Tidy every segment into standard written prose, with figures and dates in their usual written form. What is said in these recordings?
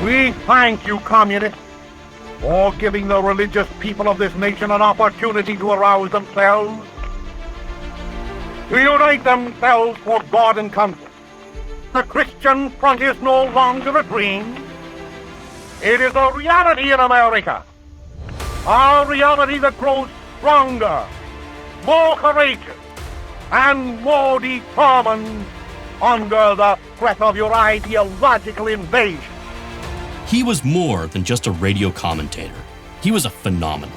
We thank you, communists, for giving the religious people of this nation an opportunity to arouse themselves, to unite themselves for God and country. The Christian Front is no longer a dream. It is a reality in America. A reality that grows stronger, more courageous, and more determined under the threat of your ideological invasion. He was more than just a radio commentator. He was a phenomenon.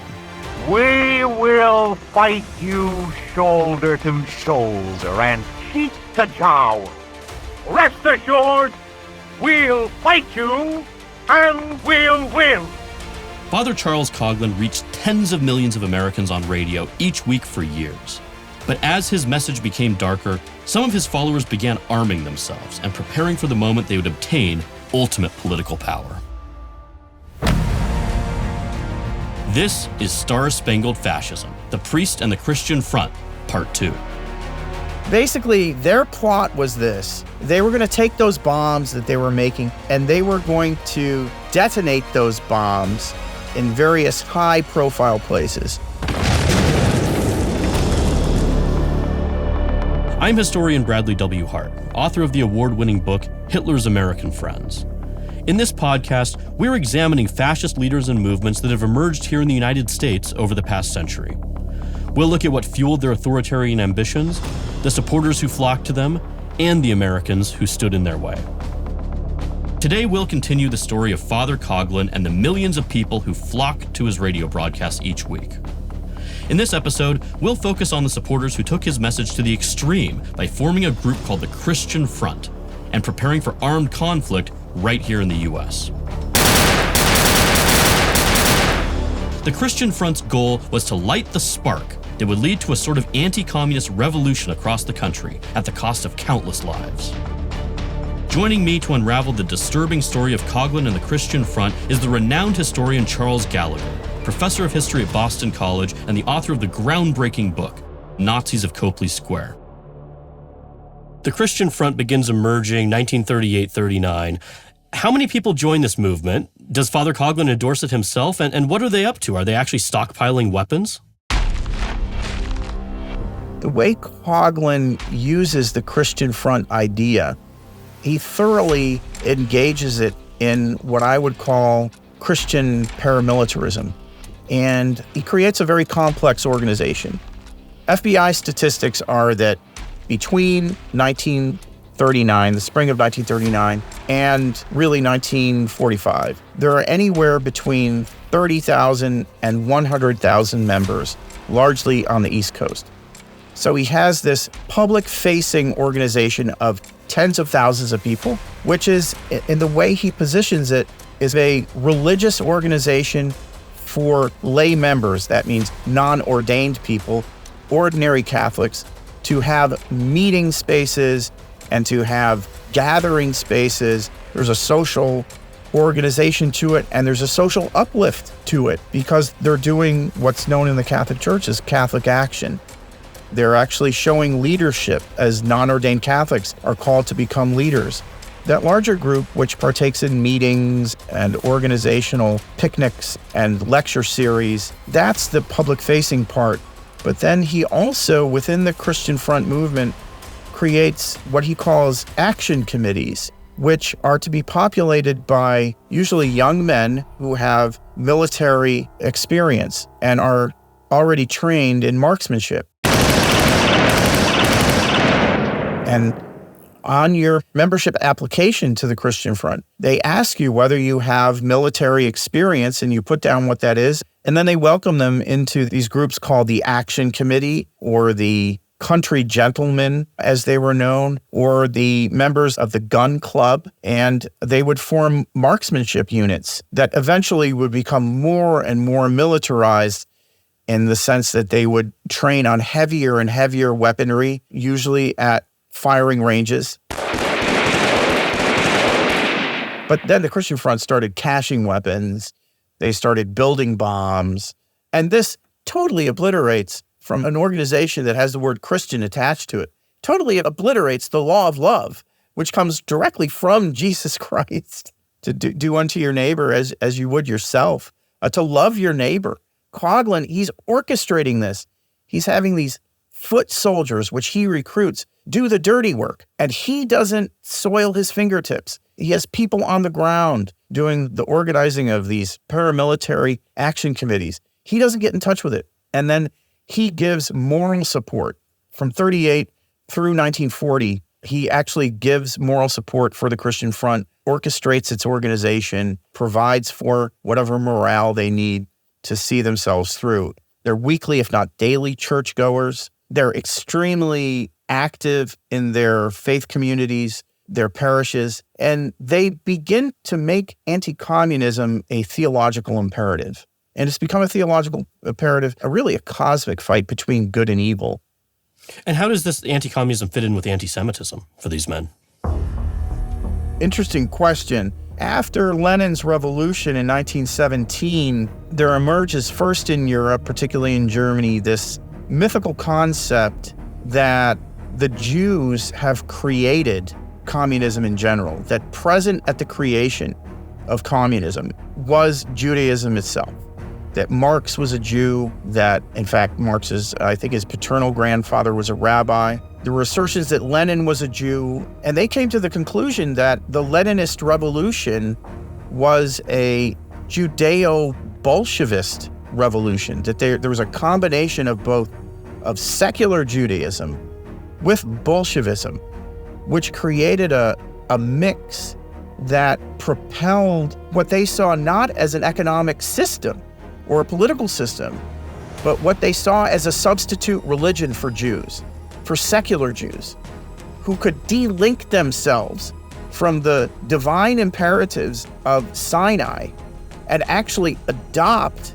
We will fight you shoulder to shoulder and cheek to jowl. Rest assured, we'll fight you and we'll win. Father Charles Coughlin reached tens of millions of Americans on radio each week for years. But as his message became darker, some of his followers began arming themselves and preparing for the moment they would obtain ultimate political power. This is Star-Spangled Fascism, The Priest and the Christian Front, Part 2. Basically, their plot was this. They were going to take those bombs that they were making, and they were going to detonate those bombs in various high-profile places. I'm historian Bradley W. Hart, author of the award-winning book, Hitler's American Friends. In this podcast, we're examining fascist leaders and movements that have emerged here in the United States over the past century. We'll look at what fueled their authoritarian ambitions, the supporters who flocked to them, and the Americans who stood in their way. Today, we'll continue the story of Father Coughlin and the millions of people who flock to his radio broadcasts each week. In this episode, we'll focus on the supporters who took his message to the extreme by forming a group called the Christian Front and preparing for armed conflict right here in the U.S. The Christian Front's goal was to light the spark that would lead to a sort of anti-communist revolution across the country at the cost of countless lives. Joining me to unravel the disturbing story of Coughlin and the Christian Front is the renowned historian Charles Gallagher, professor of history at Boston College and the author of the groundbreaking book, Nazis of Copley Square. The Christian Front begins emerging 1938-39. How many people join this movement? Does Father Coughlin endorse it himself? And what are they up to? Are they actually stockpiling weapons? The way Coughlin uses the Christian Front idea, he thoroughly engages it in what I would call Christian paramilitarism. And he creates a very complex organization. FBI statistics are that between 1939, the spring of 1939, and really 1945, there are anywhere between 30,000 and 100,000 members, largely on the East Coast. So he has this public-facing organization of tens of thousands of people, which is, in the way he positions it, is a religious organization for lay members. That means non-ordained people, ordinary Catholics, to have meeting spaces and to have gathering spaces. There's a social organization to it, and there's a social uplift to it because they're doing what's known in the Catholic Church as Catholic action. They're actually showing leadership as non-ordained Catholics are called to become leaders. That larger group, which partakes in meetings and organizational picnics and lecture series, that's the public-facing part. But then he also, within the Christian Front movement, creates what he calls action committees, which are to be populated by usually young men who have military experience and are already trained in marksmanship. And on your membership application to the Christian Front, they ask you whether you have military experience, and you put down what that is. And then they welcome them into these groups called the Action Committee, or the Country Gentlemen, as they were known, or the members of the Gun Club. And they would form marksmanship units that eventually would become more and more militarized, in the sense that they would train on heavier and heavier weaponry, usually at firing ranges. But then the Christian Front started caching weapons. They started building bombs. And this totally obliterates, from an organization that has the word Christian attached to it, totally obliterates the law of love, which comes directly from Jesus Christ, to do unto your neighbor as you would yourself, to love your neighbor. Coughlin, he's orchestrating this. He's having these foot soldiers, which he recruits, do the dirty work. And he doesn't soil his fingertips. He has people on the ground doing the organizing of these paramilitary action committees. He doesn't get in touch with it. And then he gives moral support from 38 through 1940. He actually gives moral support for the Christian Front, orchestrates its organization, provides for whatever morale they need to see themselves through. They're weekly, if not daily, churchgoers. They're extremely active in their faith communities, their parishes, and they begin to make anti-communism a theological imperative. And it's become a theological imperative, really a cosmic fight between good and evil. And how does this anti-communism fit in with anti-Semitism for these men? Interesting question. After Lenin's revolution in 1917, there emerges first in Europe, particularly in Germany, this mythical concept that the Jews have created communism in general, that present at the creation of communism was Judaism itself. That Marx was a Jew, that in fact I think his paternal grandfather was a rabbi. There were assertions that Lenin was a Jew, and they came to the conclusion that the Leninist revolution was a Judeo-Bolshevist revolution, that there was a combination of both of secular Judaism with Bolshevism, which created a mix that propelled what they saw not as an economic system or a political system, but what they saw as a substitute religion for Jews, for secular Jews, who could de-link themselves from the divine imperatives of Sinai and actually adopt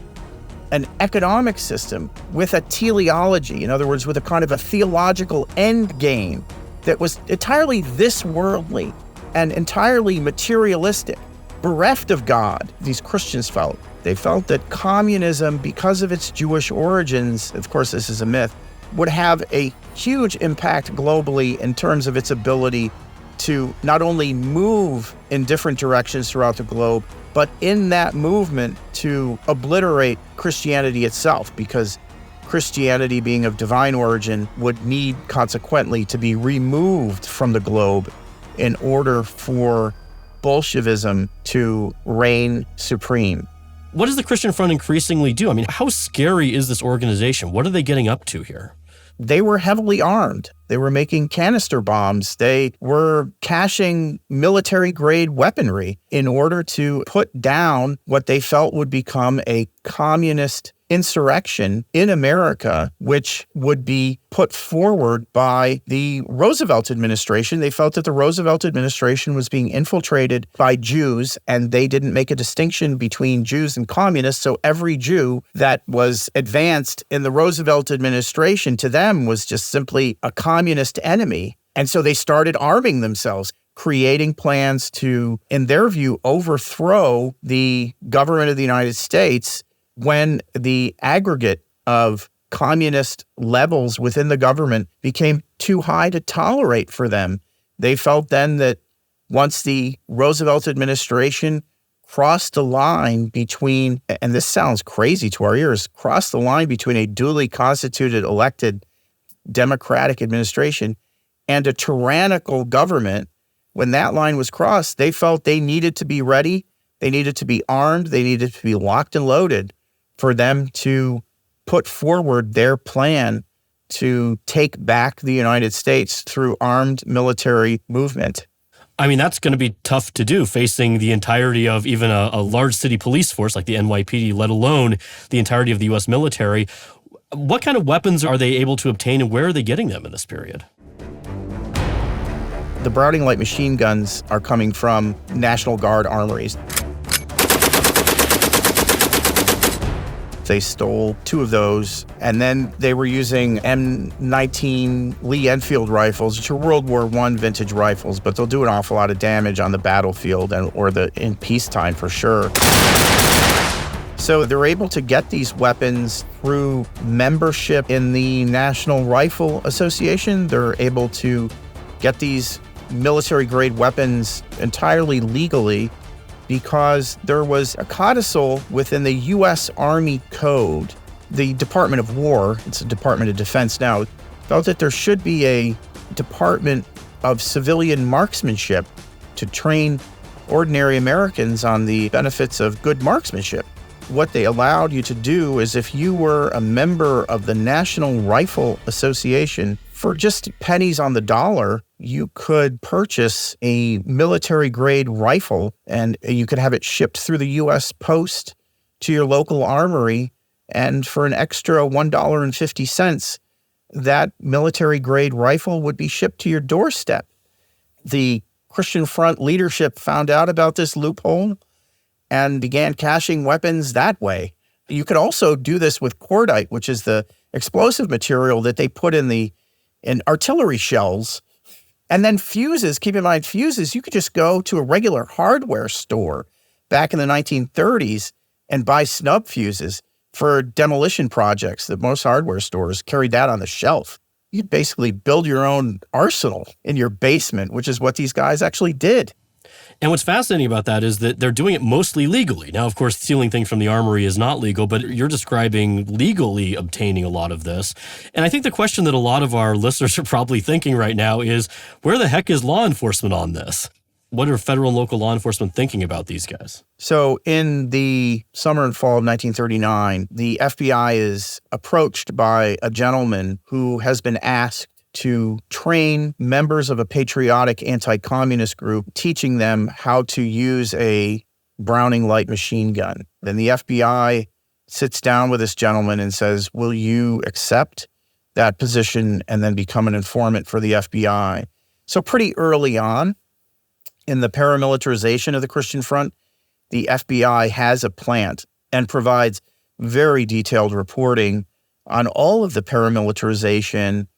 an economic system with a teleology, in other words, with a kind of a theological end game that was entirely this worldly and entirely materialistic, bereft of God, these Christians felt. They felt that communism, because of its Jewish origins, of course this is a myth, would have a huge impact globally in terms of its ability to not only move in different directions throughout the globe, but in that movement to obliterate Christianity itself, because Christianity, being of divine origin, would need consequently to be removed from the globe in order for Bolshevism to reign supreme. What does the Christian Front increasingly do? I mean, how scary is this organization? What are they getting up to here? They were heavily armed. They were making canister bombs. They were caching military-grade weaponry in order to put down what they felt would become a communist insurrection in America, which would be put forward by the Roosevelt administration. They felt that the Roosevelt administration was being infiltrated by Jews, and they didn't make a distinction between Jews and communists. So every Jew that was advanced in the Roosevelt administration to them was just simply a communist enemy. And so they started arming themselves, creating plans to, in their view, overthrow the government of the United States when the aggregate of communist levels within the government became too high to tolerate for them. They felt then that once the Roosevelt administration crossed the line between, and this sounds crazy to our ears, crossed the line between a duly constituted, elected democratic administration and a tyrannical government, when that line was crossed, they felt they needed to be ready, they needed to be armed, they needed to be locked and loaded for them to put forward their plan to take back the United States through armed military movement. I mean, that's going to be tough to do, facing the entirety of even a large city police force like the NYPD, let alone the entirety of the U.S. military. What kind of weapons are they able to obtain, and where are they getting them in this period? The Browning light machine guns are coming from National Guard armories. They stole 2 of those, and then they were using M19 Lee Enfield rifles, which are World War I vintage rifles, but they'll do an awful lot of damage on the battlefield or in peacetime for sure. So they're able to get these weapons through membership in the National Rifle Association. They're able to get these military-grade weapons entirely legally because there was a codicil within the U.S. Army Code. The Department of War, it's the Department of Defense now, felt that there should be a Department of Civilian Marksmanship to train ordinary Americans on the benefits of good marksmanship. What they allowed you to do is if you were a member of the National Rifle Association, for just pennies on the dollar, you could purchase a military-grade rifle and you could have it shipped through the U.S. Post to your local armory, and for an extra $1.50, that military-grade rifle would be shipped to your doorstep. The Christian Front leadership found out about this loophole and began caching weapons that way. You could also do this with cordite, which is the explosive material that they put in artillery shells. And then fuses, keep in mind fuses, you could just go to a regular hardware store back in the 1930s and buy snub fuses for demolition projects that most hardware stores carried that on the shelf. You'd basically build your own arsenal in your basement, which is what these guys actually did. And what's fascinating about that is that they're doing it mostly legally. Now, of course, stealing things from the armory is not legal, but you're describing legally obtaining a lot of this. And I think the question that a lot of our listeners are probably thinking right now is, where the heck is law enforcement on this? What are federal and local law enforcement thinking about these guys? So in the summer and fall of 1939, the FBI is approached by a gentleman who has been asked to train members of a patriotic anti-communist group, teaching them how to use a Browning light machine gun. Then the FBI sits down with this gentleman and says, will you accept that position and then become an informant for the FBI? So pretty early on in the paramilitarization of the Christian Front, the FBI has a plant and provides very detailed reporting on all of the paramilitarization,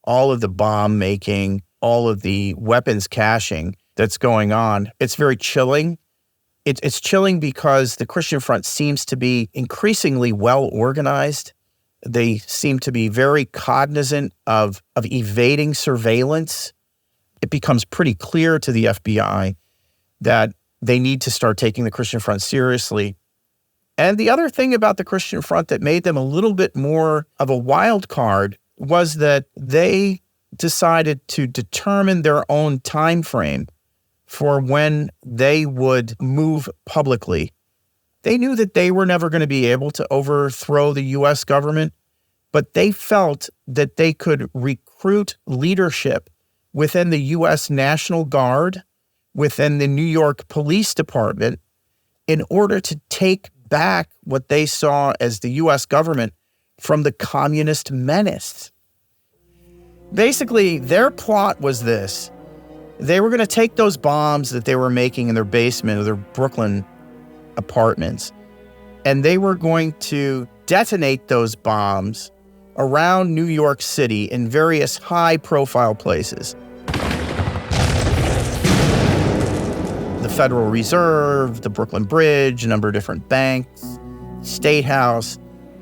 all of the bomb making, all of the weapons caching that's going on. It's very chilling. It's chilling because the Christian Front seems to be increasingly well organized. They seem to be very cognizant of evading surveillance. It becomes pretty clear to the FBI that they need to start taking the Christian Front seriously. And the other thing about the Christian Front that made them a little bit more of a wild card was that they decided to determine their own time frame for when they would move publicly. They knew that they were never going to be able to overthrow the U.S. government, but they felt that they could recruit leadership within the U.S. National Guard, within the New York Police Department, in order to take back what they saw as the U.S. government from the communist menace. Basically, their plot was this. They were going to take those bombs that they were making in their basement of their Brooklyn apartments, and they were going to detonate those bombs around New York City in various high-profile places. The Federal Reserve, the Brooklyn Bridge, a number of different banks, State House,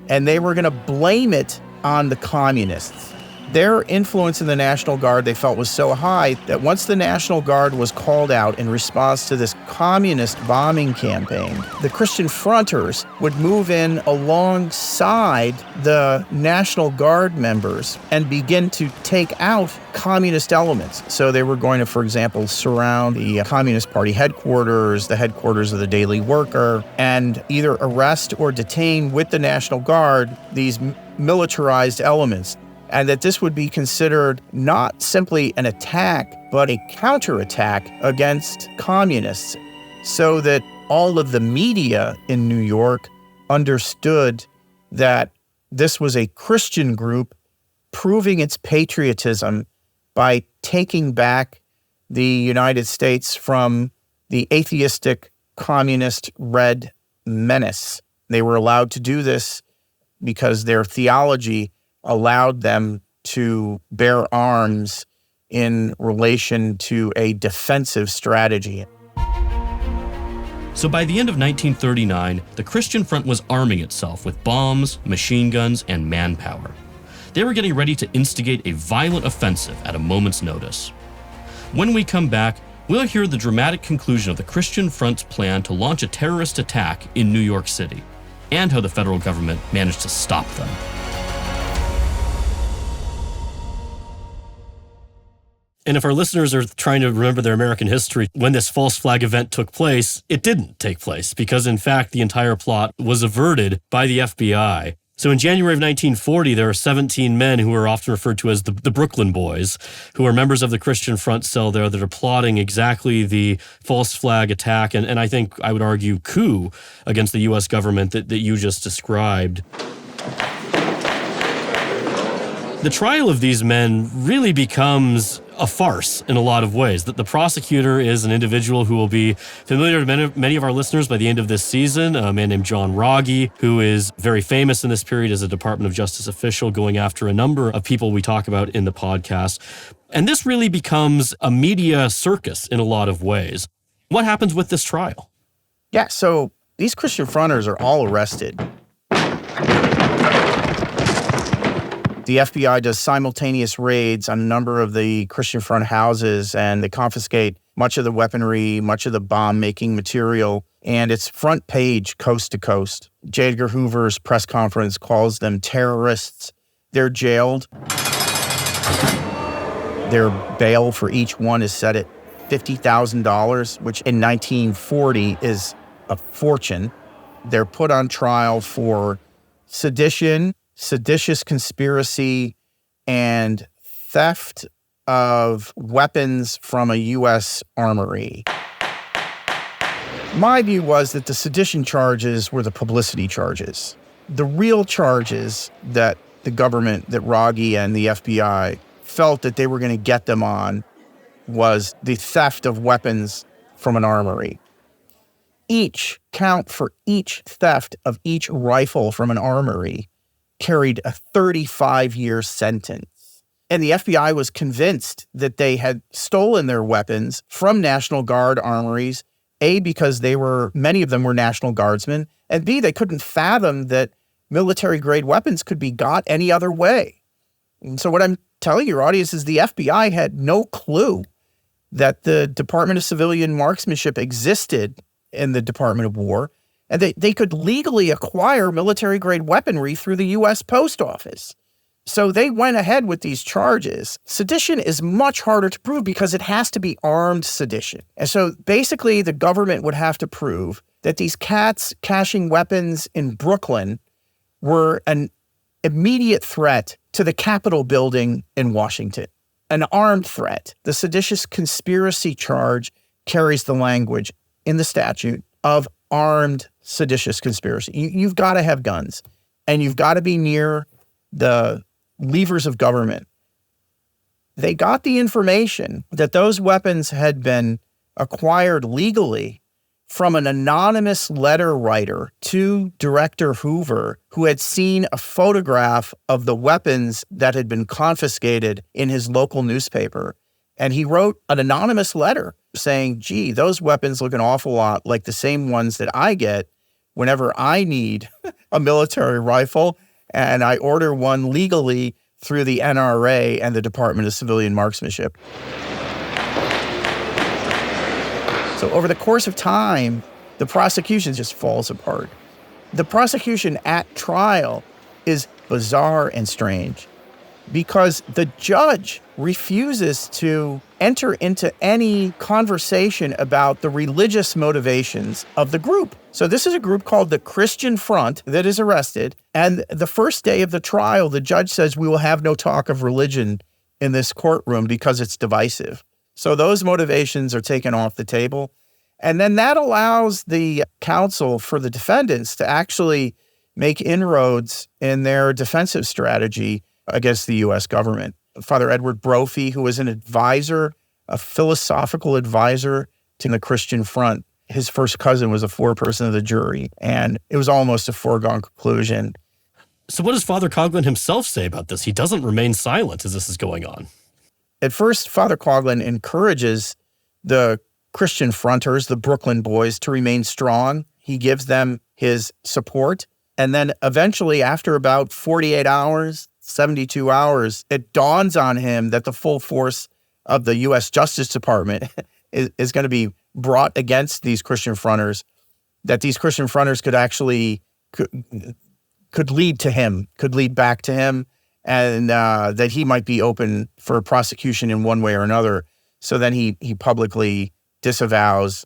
and they were going to blame it on the communists. Their influence in the National Guard, they felt, was so high that once the National Guard was called out in response to this communist bombing campaign, the Christian Fronters would move in alongside the National Guard members and begin to take out communist elements. So they were going to, for example, surround the Communist Party headquarters, the headquarters of the Daily Worker, and either arrest or detain with the National Guard these militarized elements. And that this would be considered not simply an attack, but a counterattack against communists, so that all of the media in New York understood that this was a Christian group proving its patriotism by taking back the United States from the atheistic communist red menace. They were allowed to do this because their theology allowed them to bear arms in relation to a defensive strategy. So by the end of 1939, the Christian Front was arming itself with bombs, machine guns, and manpower. They were getting ready to instigate a violent offensive at a moment's notice. When we come back, we'll hear the dramatic conclusion of the Christian Front's plan to launch a terrorist attack in New York City, and how the federal government managed to stop them. And if our listeners are trying to remember their American history, when this false flag event took place, it didn't take place because, in fact, the entire plot was averted by the FBI. So in January of 1940, there are 17 men who are often referred to as the Brooklyn Boys, who are members of the Christian Front cell there that are plotting exactly the false flag attack and I think I would argue coup against the U.S. government that you just described. The trial of these men really becomes a farce in a lot of ways. That the prosecutor is an individual who will be familiar to many of our listeners by the end of this season, a man named John Rogge, who is very famous in this period as a Department of Justice official going after a number of people we talk about in the podcast. And this really becomes a media circus in a lot of ways. What happens with this trial? Yeah, so these Christian Fronters are all arrested. The FBI does simultaneous raids on a number of the Christian Front houses, and they confiscate much of the weaponry, much of the bomb-making material, and it's front page, coast to coast. J. Edgar Hoover's press conference calls them terrorists. They're jailed. Their bail for each one is set at $50,000, which in 1940 is a fortune. They're put on trial for sedition, seditious conspiracy, and theft of weapons from a U.S. armory. My view was that the sedition charges were the publicity charges. The real charges that the government, that Rogge and the FBI felt that they were going to get them on was the theft of weapons from an armory. Each count for each theft of each rifle from an armory carried a 35-year sentence. And the FBI was convinced that they had stolen their weapons from National Guard armories, A, because many of them were National Guardsmen, and B, they couldn't fathom that military-grade weapons could be got any other way. And so what I'm telling your audience is the FBI had no clue that the Department of Civilian Marksmanship existed in the Department of War, and they could legally acquire military-grade weaponry through the U.S. Post Office. So they went ahead with these charges. Sedition is much harder to prove because it has to be armed sedition. And so basically the government would have to prove that these cats caching weapons in Brooklyn were an immediate threat to the Capitol building in Washington, an armed threat. The seditious conspiracy charge carries the language in the statute of armed seditious conspiracy. You've got to have guns, and you've got to be near the levers of government. They got the information that those weapons had been acquired legally from an anonymous letter writer to Director Hoover, who had seen a photograph of the weapons that had been confiscated in his local newspaper. And he wrote an anonymous letter saying, gee, those weapons look an awful lot like the same ones that I get whenever I need a military rifle, and I order one legally through the NRA and the Department of Civilian Marksmanship. So over the course of time, the prosecution just falls apart. The prosecution at trial is bizarre and strange because the judge refuses to enter into any conversation about the religious motivations of the group. So this is a group called the Christian Front that is arrested. And the first day of the trial, the judge says, we will have no talk of religion in this courtroom because it's divisive. So those motivations are taken off the table. And then that allows the counsel for the defendants to actually make inroads in their defensive strategy against the U.S. government. Father Edward Brophy, who was an advisor, a philosophical advisor to the Christian Front, his first cousin was a foreperson of the jury, and it was almost a foregone conclusion. So what does Father Coughlin himself say about this? He doesn't remain silent as this is going on. At first, Father Coughlin encourages the Christian Fronters, the Brooklyn Boys, to remain strong. He gives them his support. And then eventually, after about 48 hours, 72 hours, it dawns on him that the full force of the U.S. Justice Department is going to be brought against these Christian fronters, that these Christian fronters could actually could lead to him, could lead back to him, and that he might be open for prosecution in one way or another. So then he publicly disavows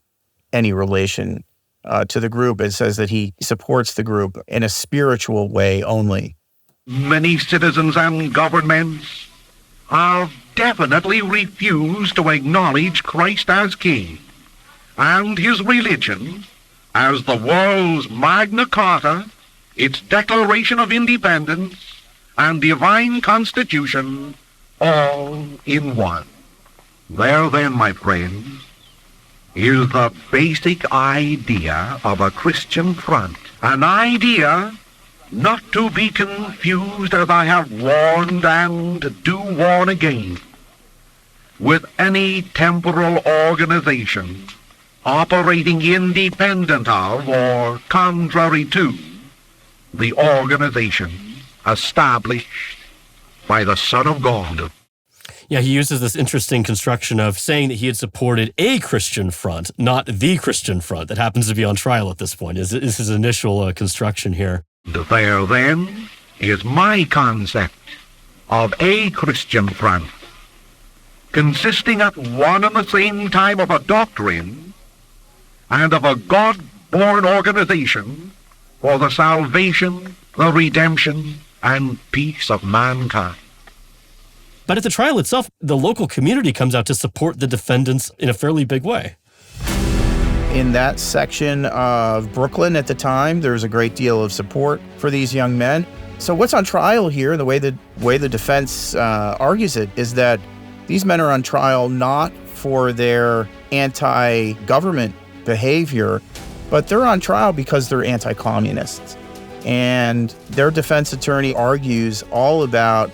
any relation to the group and says that he supports the group in a spiritual way only. Many citizens and governments have definitely refused to acknowledge Christ as King and his religion as the world's Magna Carta, its Declaration of Independence, and divine Constitution, all in one. There then, my friends, is the basic idea of a Christian front, an idea not to be confused, as I have warned and do warn again, with any temporal organization operating independent of or contrary to the organization established by the Son of God. Yeah, he uses this interesting construction of saying that he had supported a Christian front, not the Christian front that happens to be on trial at this point, is his initial construction here. There, then, is my concept of a Christian front, consisting at one and the same time of a doctrine and of a God-born organization for the salvation, the redemption, and peace of mankind. But at the trial itself, the local community comes out to support the defendants in a fairly big way. In that section of Brooklyn at the time, there's a great deal of support for these young men. So what's on trial here, the way the defense argues it, is that these men are on trial not for their anti-government behavior, but they're on trial because they're anti-communists. And their defense attorney argues all about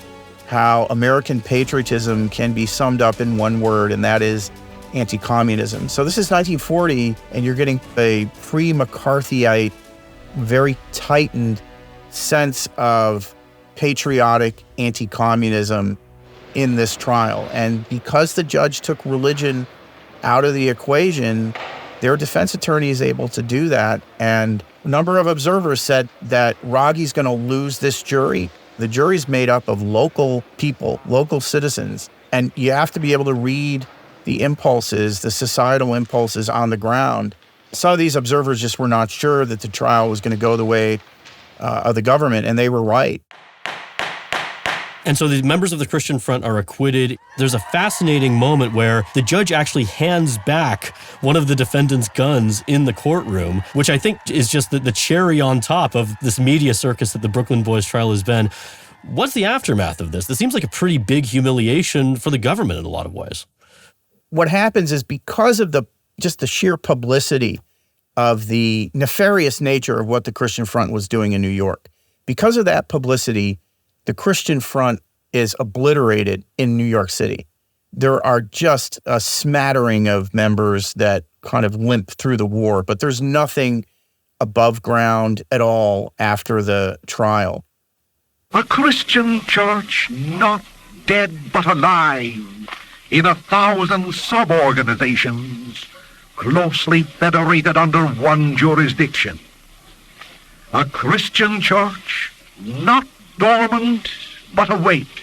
how American patriotism can be summed up in one word, and that is anti-communism. So this is 1940, and you're getting a pre-McCarthyite, very tightened sense of patriotic anti-communism in this trial. And because the judge took religion out of the equation, their defense attorney is able to do that. And a number of observers said that Rogge's going to lose this jury. The jury's made up of local people, local citizens, and you have to be able to read the impulses, the societal impulses on the ground. Some of these observers just were not sure that the trial was going to go the way of the government, and they were right. And so the members of the Christian Front are acquitted. There's a fascinating moment where the judge actually hands back one of the defendant's guns in the courtroom, which I think is just the cherry on top of this media circus that the Brooklyn Boys trial has been. What's the aftermath of this? This seems like a pretty big humiliation for the government in a lot of ways. What happens is, because of the sheer publicity of the nefarious nature of what the Christian Front was doing in New York, because of that publicity, the Christian Front is obliterated in New York City. There are just a smattering of members that kind of limp through the war, but there's nothing above ground at all after the trial. A Christian church not dead but alive in 1,000 sub-organizations closely federated under one jurisdiction. A Christian church not dormant but awake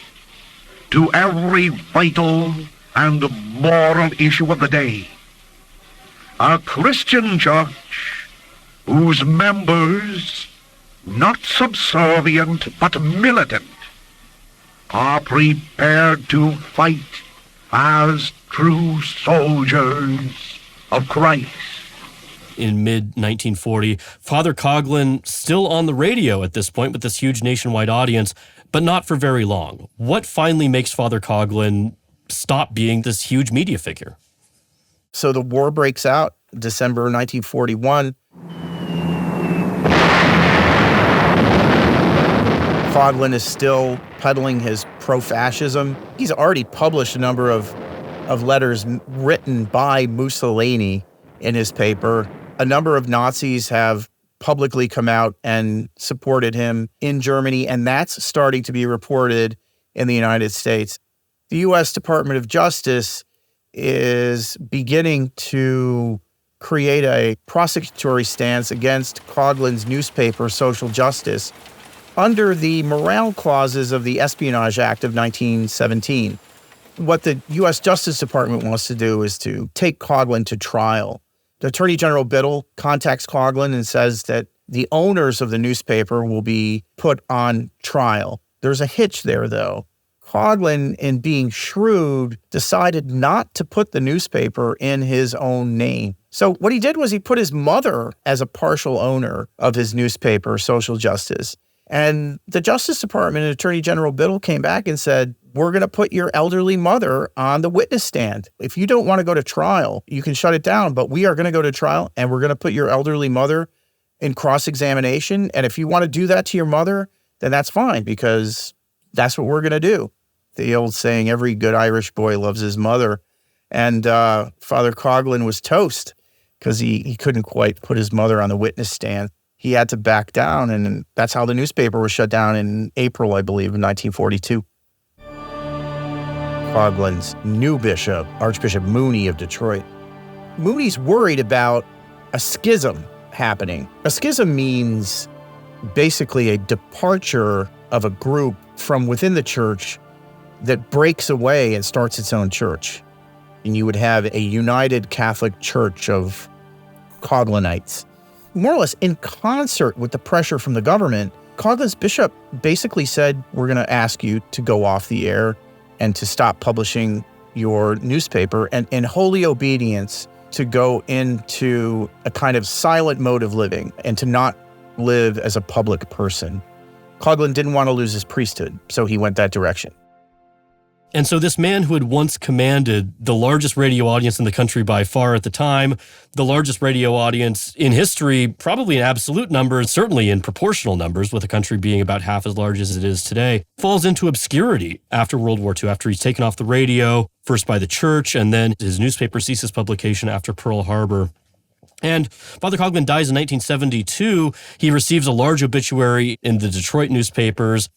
to every vital and moral issue of the day. A Christian church whose members, not subservient but militant, are prepared to fight as true soldiers of Christ. In mid-1940, Father Coughlin still on the radio at this point with this huge nationwide audience, but not for very long. What finally makes Father Coughlin stop being this huge media figure? So the war breaks out, December 1941. Coughlin is still peddling his pro-fascism. He's already published a number of letters written by Mussolini in his paper. A number of Nazis have publicly come out and supported him in Germany, and that's starting to be reported in the United States. The U.S. Department of Justice is beginning to create a prosecutory stance against Coughlin's newspaper, Social Justice, under the morale clauses of the Espionage Act of 1917. What the U.S. Justice Department wants to do is to take Coughlin to trial. The Attorney General Biddle contacts Coughlin and says that the owners of the newspaper will be put on trial. There's a hitch there, though. Coughlin, in being shrewd, decided not to put the newspaper in his own name. So what he did was he put his mother as a partial owner of his newspaper, Social Justice. And the Justice Department and Attorney General Biddle came back and said, we're going to put your elderly mother on the witness stand. If you don't want to go to trial, you can shut it down, but we are going to go to trial and we're going to put your elderly mother in cross-examination. And if you want to do that to your mother, then that's fine, because that's what we're going to do. The old saying, every good Irish boy loves his mother. And Father Coughlin was toast because he couldn't quite put his mother on the witness stand. He had to back down, and that's how the newspaper was shut down in April, I believe, of 1942. Coughlin's new bishop, Archbishop Mooney of Detroit. Mooney's worried about a schism happening. A schism means basically a departure of a group from within the church that breaks away and starts its own church. And you would have a united Catholic Church of Coughlinites. More or less in concert with the pressure from the government, Coughlin's bishop basically said, we're going to ask you to go off the air and to stop publishing your newspaper, and in holy obedience to go into a kind of silent mode of living and to not live as a public person. Coughlin didn't want to lose his priesthood, so he went that direction. And so this man who had once commanded the largest radio audience in the country by far at the time, the largest radio audience in history, probably in absolute numbers, certainly in proportional numbers, with the country being about half as large as it is today, falls into obscurity after World War II, after he's taken off the radio, first by the church, and then his newspaper ceases publication after Pearl Harbor. And Father Coughlin dies in 1972. He receives a large obituary in the Detroit newspapers.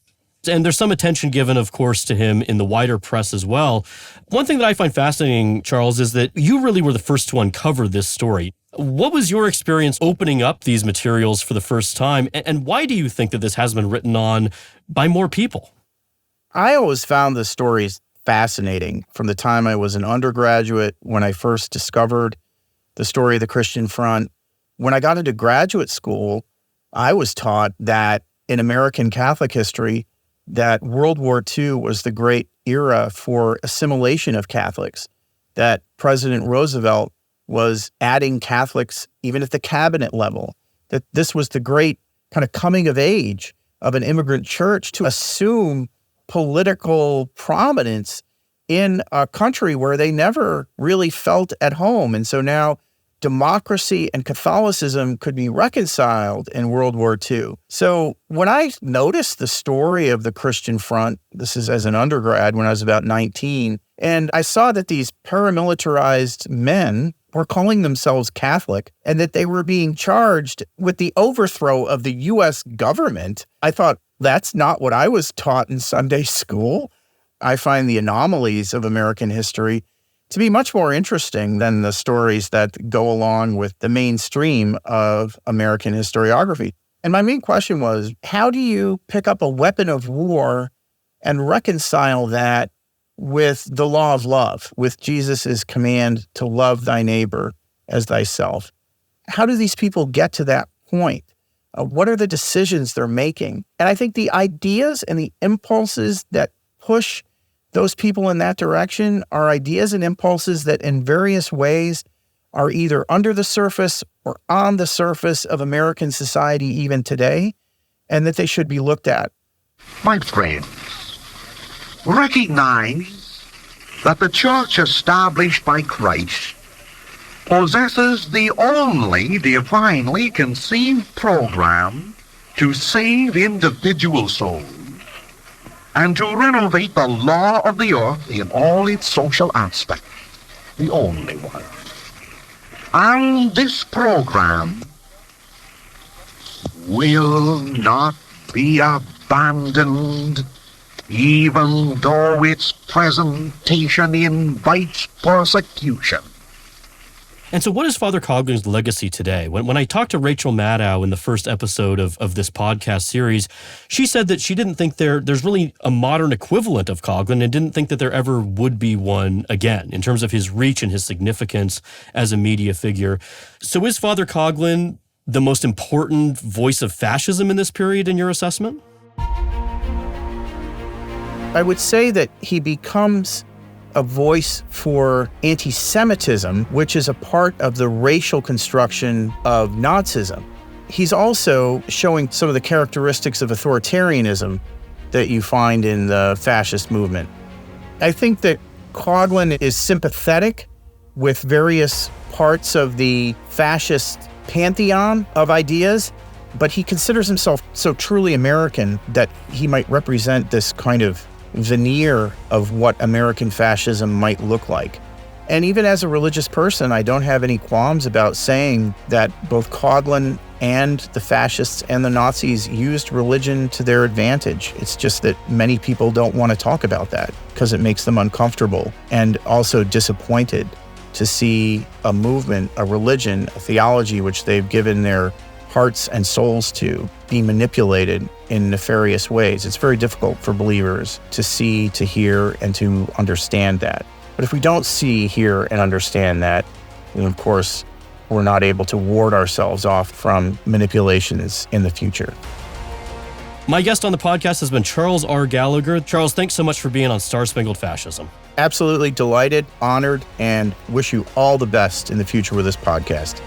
And there's some attention given, of course, to him in the wider press as well. One thing that I find fascinating, Charles, is that you really were the first to uncover this story. What was your experience opening up these materials for the first time? And why do you think that this has been written on by more people? I always found the stories fascinating from the time I was an undergraduate, when I first discovered the story of the Christian Front. When I got into graduate school, I was taught that in American Catholic history, that World War II was the great era for assimilation of Catholics, that President Roosevelt was adding Catholics even at the cabinet level, that this was the great kind of coming of age of an immigrant church to assume political prominence in a country where they never really felt at home. And so now democracy and Catholicism could be reconciled in World War II. So when I noticed the story of the Christian Front, this is as an undergrad when I was about 19, and I saw that these paramilitarized men were calling themselves Catholic and that they were being charged with the overthrow of the U.S. government, I thought, that's not what I was taught in Sunday school. I find the anomalies of American history to be much more interesting than the stories that go along with the mainstream of American historiography. And my main question was, how do you pick up a weapon of war and reconcile that with the law of love, with Jesus' command to love thy neighbor as thyself? How do these people get to that point? What are the decisions they're making? And I think the ideas and the impulses that push those people in that direction are ideas and impulses that in various ways are either under the surface or on the surface of American society even today, and that they should be looked at. My friends, recognize that the church established by Christ possesses the only divinely conceived program to save individual souls and to renovate the law of the earth in all its social aspects, the only one. And this program will not be abandoned, even though its presentation invites persecution. And so what is Father Coughlin's legacy today? When I talked to Rachel Maddow in the first episode of this podcast series, she said that she didn't think there's really a modern equivalent of Coughlin and didn't think that there ever would be one again in terms of his reach and his significance as a media figure. So is Father Coughlin the most important voice of fascism in this period in your assessment? I would say that he becomes a voice for anti-Semitism, which is a part of the racial construction of Nazism. He's also showing some of the characteristics of authoritarianism that you find in the fascist movement. I think that Coughlin is sympathetic with various parts of the fascist pantheon of ideas, but he considers himself so truly American that he might represent this kind of veneer of what American fascism might look like. And even as a religious person, I don't have any qualms about saying that both Coughlin and the fascists and the Nazis used religion to their advantage. It's just that many people don't want to talk about that because it makes them uncomfortable and also disappointed to see a movement, a religion, a theology which they've given their hearts and souls to be manipulated in nefarious ways. It's very difficult for believers to see, to hear, and to understand that. But if we don't see, hear, and understand that, then of course, we're not able to ward ourselves off from manipulations in the future. My guest on the podcast has been Charles R. Gallagher. Charles, thanks so much for being on Star-Spangled Fascism. Absolutely delighted, honored, and wish you all the best in the future with this podcast.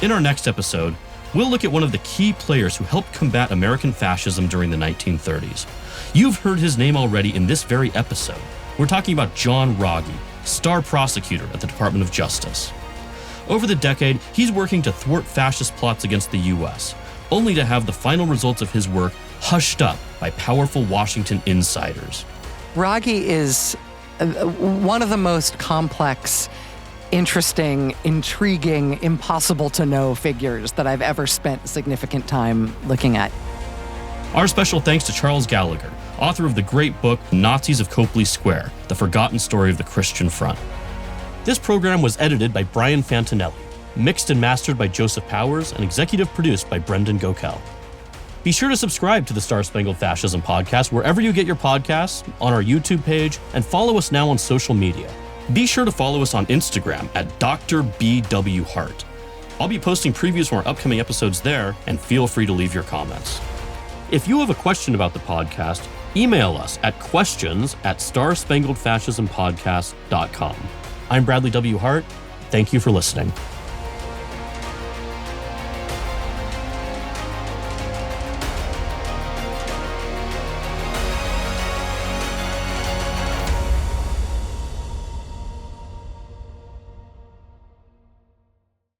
In our next episode, we'll look at one of the key players who helped combat American fascism during the 1930s. You've heard his name already in this very episode. We're talking about John Rogge, star prosecutor at the Department of Justice. Over the decade, he's working to thwart fascist plots against the U.S., only to have the final results of his work hushed up by powerful Washington insiders. Rogge is one of the most complex, interesting, intriguing, impossible to know figures that I've ever spent significant time looking at. Our special thanks to Charles Gallagher, author of the great book Nazis of Copley Square, The Forgotten Story of the Christian Front. This program was edited by Brian Fantinelli, mixed and mastered by Joseph Powers, and executive produced by Brendan Gokel. Be sure to subscribe to the Star-Spangled Fascism podcast wherever you get your podcasts, on our YouTube page, and follow us now on social media. Be sure to follow us on Instagram at Dr. B.W. Hart. I'll be posting previews from our upcoming episodes there, and feel free to leave your comments. If you have a question about the podcast, email us at questions@starspangledfascismpodcast.com. I'm Bradley W. Hart. Thank you for listening.